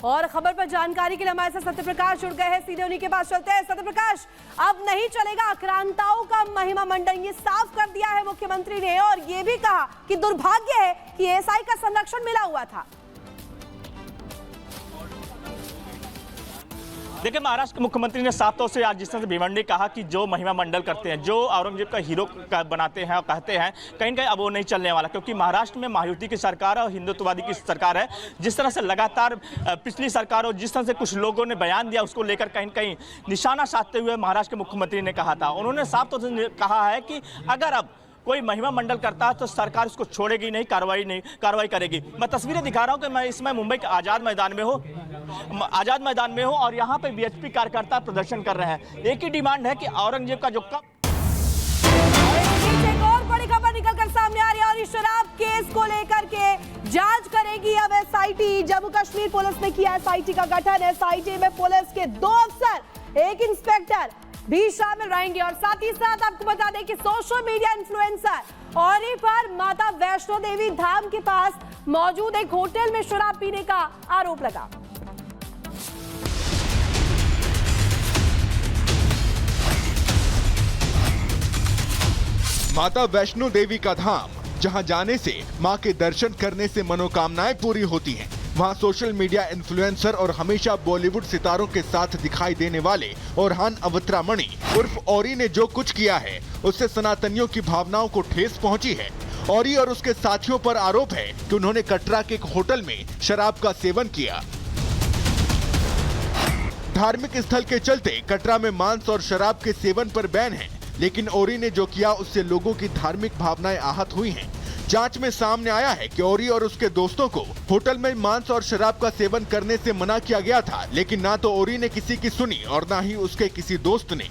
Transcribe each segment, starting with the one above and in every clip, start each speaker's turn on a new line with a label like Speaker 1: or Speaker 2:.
Speaker 1: और खबर पर जानकारी के लिए हमारे साथ सत्यप्रकाश जुड़ गए हैं, सीधे उन्हीं के पास चलते हैं। सत्यप्रकाश, अब नहीं चलेगा आक्रांताओं का महिमा मंडन, ये साफ कर दिया है मुख्यमंत्री ने और ये भी कहा कि दुर्भाग्य है कि एएसआई का संरक्षण मिला हुआ था।
Speaker 2: देखिए, महाराष्ट्र के मुख्यमंत्री ने साफ तौर से आज जिस तरह से भिवंडी कहा कि जो महिमा मंडल करते हैं, जो औरंगजेब का हीरो बनाते हैं और कहते हैं, कहीं ना कहीं अब वो नहीं चलने वाला, क्योंकि महाराष्ट्र में महायुति की सरकार और हिंदुत्ववादी की सरकार है। जिस तरह से लगातार पिछली सरकार और जिस तरह से कुछ लोगों ने बयान दिया, उसको लेकर कहीं कहीं निशाना साधते हुए महाराष्ट्र के मुख्यमंत्री ने कहा था। उन्होंने साफ तौर से कहा है कि अगर अब कोई महिमा मंडल करता है तो सरकार उसको छोड़ेगी नहीं, कार्रवाई करेगी। मैं तस्वीरें दिखा रहा हूं कि मैं इसमें मुंबई के आज़ाद मैदान में हूं और यहां पे बीएचपी कार्यकर्ता प्रदर्शन कर रहे हैं। एक ही डिमांड है कि औरंगजेब का जो
Speaker 1: एक और बड़ी खबर निकलकर सामने आ रही है और इस शराब केस को लेकर के जांच करेगी अब एसआईटी। जम्मू कश्मीर पुलिस ने किया एसआईटी का गठन। एसआईटी में पुलिस के 2 अफसर, 1 इंस्पेक्टर भी शामिल रहेंगे। और साथ ही साथ आपको बता दें कि सोशल मीडिया इन्फ्लुएंसर औरी पर माता वैष्णो देवी धाम के पास मौजूद एक होटल में शराब पीने का आरोप लगा।
Speaker 3: माता वैष्णो देवी का धाम, जहां जाने से मां के दर्शन करने से मनोकामनाएं पूरी होती हैं, वहां सोशल मीडिया इन्फ्लुएंसर और हमेशा बॉलीवुड सितारों के साथ दिखाई देने वाले ओरहान अवत्रामणि उर्फ औरी ने जो कुछ किया है, उससे सनातनियों की भावनाओं को ठेस पहुंची है। औरी और उसके साथियों पर आरोप है कि उन्होंने कटरा के एक होटल में शराब का सेवन किया। धार्मिक स्थल के चलते कटरा में मांस और शराब के सेवन पर बैन है, लेकिन औरी ने जो किया उससे लोगों की धार्मिक भावनाएं आहत हुई हैं। जांच में सामने आया है कि औरी और उसके दोस्तों को होटल में मांस और शराब का सेवन करने से मना किया गया था, लेकिन ना तो औरी ने किसी की सुनी और ना ही उसके किसी दोस्त ने।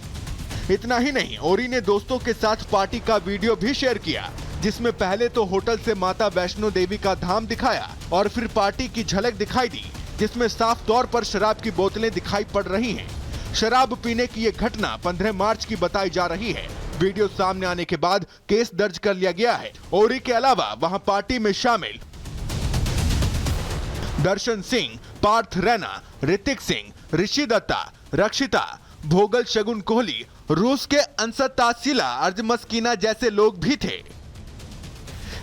Speaker 3: इतना ही नहीं, औरी ने दोस्तों के साथ पार्टी का वीडियो भी शेयर किया, जिसमें पहले तो होटल से माता वैष्णो देवी का धाम दिखाया और फिर पार्टी की झलक दिखाई दी, जिसमें साफ तौर पर शराब की बोतलें दिखाई पड़ रही हैं। शराब पीने की ये घटना 15 मार्च की बताई जा रही है। वीडियो सामने आने के बाद केस दर्ज कर लिया गया है। औरी के अलावा वहां पार्टी में शामिल दर्शन सिंह, पार्थ रैना, ऋतिक सिंह, ऋषि दत्ता, रक्षिता, भोगल शगुन कोहली, रूस के अंसत तासीला, अर्ज मस्कीना जैसे लोग भी थे।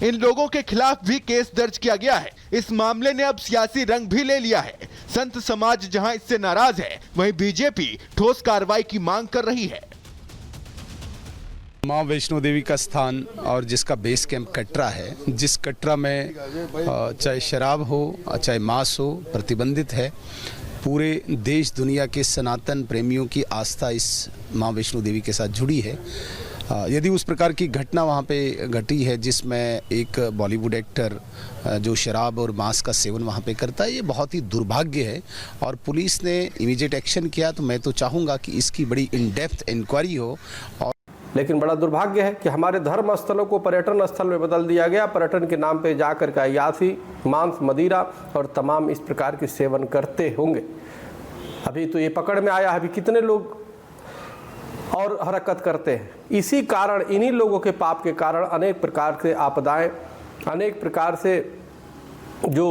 Speaker 3: इन लोगों के खिलाफ भी केस दर्ज किया गया है। इस मामले ने अब सियासी रंग भी ले लिया है। संत समाज जहां इससे नाराज है, वहीं बीजेपी ठोस कार्रवाई की मांग कर रही है।
Speaker 4: मां वैष्णो देवी का स्थान और जिसका बेस कैंप कटरा है, जिस कटरा में चाहे शराब हो चाहे मांस हो प्रतिबंधित है। पूरे देश दुनिया के सनातन प्रेमियों की आस्था इस मां वैष्णो देवी के साथ जुड़ी है। यदि उस प्रकार की घटना वहाँ पे घटी है जिसमें एक बॉलीवुड एक्टर जो शराब और मांस का सेवन वहाँ पे करता है, ये बहुत ही दुर्भाग्य है और पुलिस ने इमीडिएट एक्शन किया। तो मैं तो चाहूँगा कि इसकी बड़ी इन डेप्थ इंक्वायरी हो। और
Speaker 5: लेकिन बड़ा दुर्भाग्य है कि हमारे धर्म स्थलों को पर्यटन स्थल में बदल दिया गया। पर्यटन के नाम पे जाकर के अय्यासी, मांस, मदिरा और तमाम इस प्रकार के सेवन करते होंगे। अभी तो ये पकड़ में आया, अभी कितने लोग और हरकत करते हैं। इसी कारण, इन्हीं लोगों के पाप के कारण अनेक प्रकार से आपदाएं, अनेक प्रकार से जो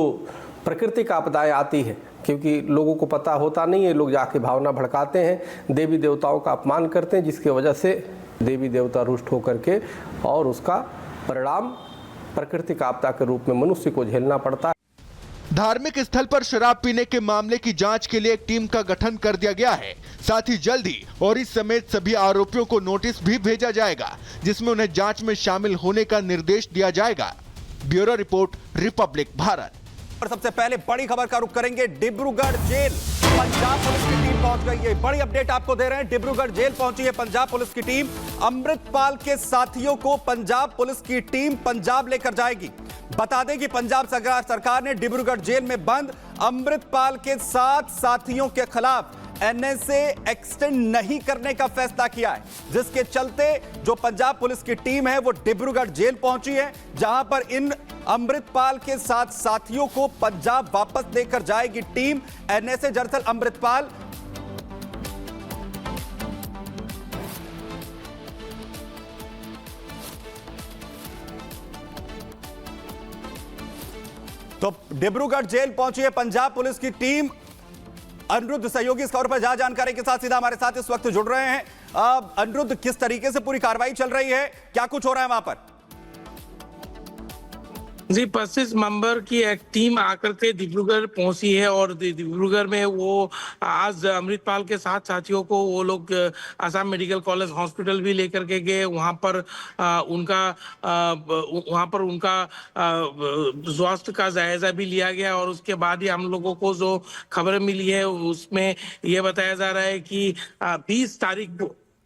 Speaker 5: प्राकृतिक आपदाएं आती हैं, क्योंकि लोगों को पता होता नहीं है। लोग जाके भावना भड़काते हैं, देवी देवताओं का अपमान करते हैं, जिसकी वजह से देवी देवता रुष्ट होकर के और उसका परिणाम प्राकृतिक आपदा के रूप में मनुष्य को झेलना पड़ता है।
Speaker 3: धार्मिक स्थल पर शराब पीने के मामले की जांच के लिए एक टीम का गठन कर दिया गया है। साथ ही जल्द ही और इस समेत सभी आरोपियों को नोटिस भी भेजा जाएगा, जिसमें उन्हें जांच में शामिल होने का निर्देश दिया जाएगा। Bureau report, Republic Bharat.
Speaker 6: और सबसे पहले बड़ी खबर का रुख करेंगे डिब्रूगढ़ जेल। पंजाब पुलिस की टीम पहुंच गई है। बड़ी अपडेट आपको दे रहे हैं, डिब्रूगढ़ जेल पहुंची है पंजाब पुलिस की टीम। अमृतपाल के साथियों को पंजाब पुलिस की टीम पंजाब लेकर जाएगी। बता दें कि पंजाब सरकार ने डिब्रूगढ़ जेल में बंद अमृतपाल के 7 साथियों के खिलाफ एनएसए एक्सटेंड नहीं करने का फैसला किया है, जिसके चलते जो पंजाब पुलिस की टीम है वो डिब्रूगढ़ जेल पहुंची है, जहां पर इन अमृतपाल के 7 साथियों को पंजाब वापस लेकर जाएगी टीम। एनएसए दरअसल अमृतपाल तो डिब्रूगढ़ जेल पहुंची है पंजाब पुलिस की टीम। अनिरुद्ध सहयोगी इस खबर पर ज्यादा जानकारी के साथ सीधा हमारे साथ इस वक्त जुड़ रहे हैं। अनिरुद्ध, किस तरीके से पूरी कार्रवाई चल रही है, क्या कुछ हो रहा है वहां पर?
Speaker 7: जी, 25 मेंबर की एक टीम आकर के डिब्रूगढ़ पहुंची है और डिब्रूगढ़ में वो आज अमृतपाल के साथ साथियों को वो लोग आसाम मेडिकल कॉलेज हॉस्पिटल भी लेकर के गए। वहां पर उनका स्वास्थ्य का जायजा भी लिया गया और उसके बाद ही हम लोगों को जो खबर मिली है उसमें ये बताया जा रहा है कि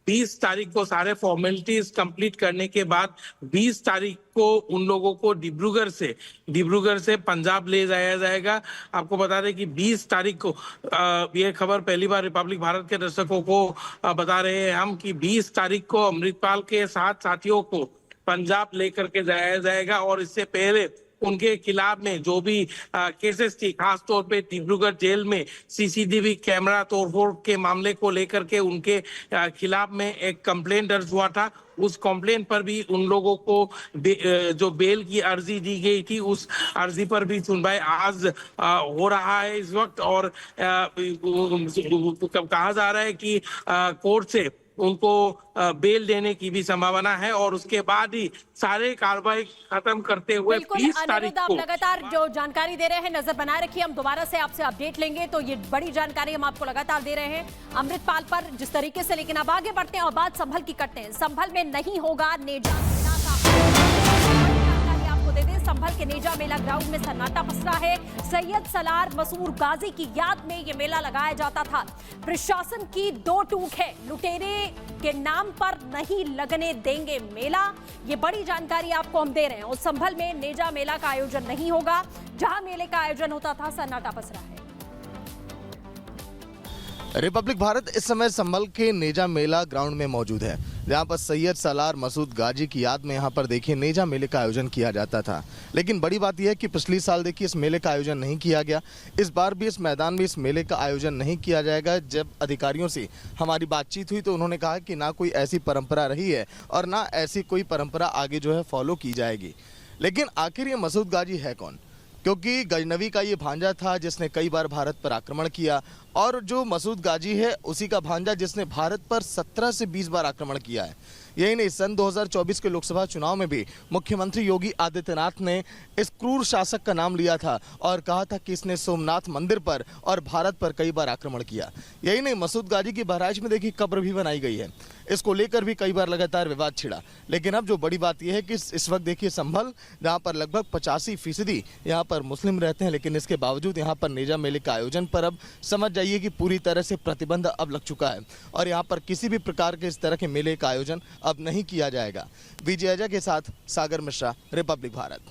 Speaker 7: 20 तारीख को सारे फॉर्मेलिटीज कंप्लीट करने के बाद 20 तारीख को उन लोगों को डिब्रूगढ़ से पंजाब ले जाया जाएगा। आपको बता दें कि 20 तारीख को ये खबर पहली बार रिपब्लिक भारत के दर्शकों को बता रहे हैं हम कि 20 तारीख को अमृतपाल के साथियों को पंजाब लेकर के जाया जाएगा और इससे पहले उनके खिलाफ में जो भी केसेस थी, खास तौर पे डिब्रूगढ़ जेल में सीसीटीवी कैमरा तोड़फोड़ के मामले को लेकर के उनके खिलाफ में एक कंप्लेंट दर्ज हुआ था। उस कंप्लेंट पर भी उन लोगों को जो बेल की अर्जी दी गई थी उस अर्जी पर भी सुनवाई आज हो रहा है इस वक्त और कहा जा रहा है कि कोर्ट से उनको बेल देने की भी संभावना है और उसके बाद ही सारे कार्रवाई खत्म करते हुए 20 तारीख को।
Speaker 1: आप लगातार जो जानकारी दे रहे हैं नजर बनाए रखिए, हम दोबारा से आपसे अपडेट लेंगे। तो ये बड़ी जानकारी हम आपको लगातार दे रहे हैं अमृतपाल पर जिस तरीके से। लेकिन अब आगे बढ़ते हैं और बात संभल की करते हैं। संभल में नहीं होगा नेजा मेला का, आपको दे दें संभल के नेजा मेला ग्राउंड में सन्नाटा पसरा है। सैयद सलार मसूर गाजी की याद में ये मेला लगाया जाता था। प्रशासन की दो टूक है, लुटेरे के नाम पर नहीं लगने देंगे मेला। ये बड़ी जानकारी आपको हम दे रहे हैं। और संभल में नेजा मेला का आयोजन नहीं होगा, जहां मेले का आयोजन होता था सन्नाटा पसरा है।
Speaker 8: रिपब्लिक भारत इस समय संभल के नेजा मेला ग्राउंड में मौजूद है, जहां पर सैयद सलार मसूद गाजी की याद में यहां पर देखिए नेजा मेले का आयोजन किया जाता था। लेकिन बड़ी बात यह है कि पिछली साल देखिए इस मेले का आयोजन नहीं किया गया। इस बार भी इस मैदान में इस मेले का आयोजन नहीं किया जाएगा। जब अधिकारियों से हमारी बातचीत हुई तो उन्होंने कहा कि ना कोई ऐसी परंपरा रही है और ना ऐसी कोई परंपरा आगे जो है फॉलो की जाएगी। लेकिन आखिर ये मसूद गाजी है कौन? क्योंकि गजनवी का ये भांजा था जिसने कई बार भारत पर आक्रमण किया और जो मसूद गाजी है उसी का भांजा जिसने भारत पर 17 से 20 बार आक्रमण किया है। यही नहीं, सन 2024 के लोकसभा चुनाव में भी मुख्यमंत्री योगी आदित्यनाथ ने इस क्रूर शासक का नाम लिया था और कहा था कि इसने सोमनाथ मंदिर पर और भारत पर कई बार आक्रमण किया। यही नहीं, मसूद गाजी की बहराइच में देखिए कब्र भी बनाई गई है। इसको लेकर भी कई बार लगातार विवाद छिड़ा। लेकिन अब जो बड़ी बात यह है कि इस वक्त देखिए संभल, जहाँ पर लगभग 85% यहाँ पर मुस्लिम रहते हैं, लेकिन इसके बावजूद यहाँ पर नेजा मेले का आयोजन पर अब समझ जाइए कि पूरी तरह से प्रतिबंध अब लग चुका है और यहाँ पर किसी भी प्रकार के इस तरह के मेले का आयोजन अब नहीं किया जाएगा। विजय अजय के साथ सागर मिश्रा, रिपब्लिक भारत।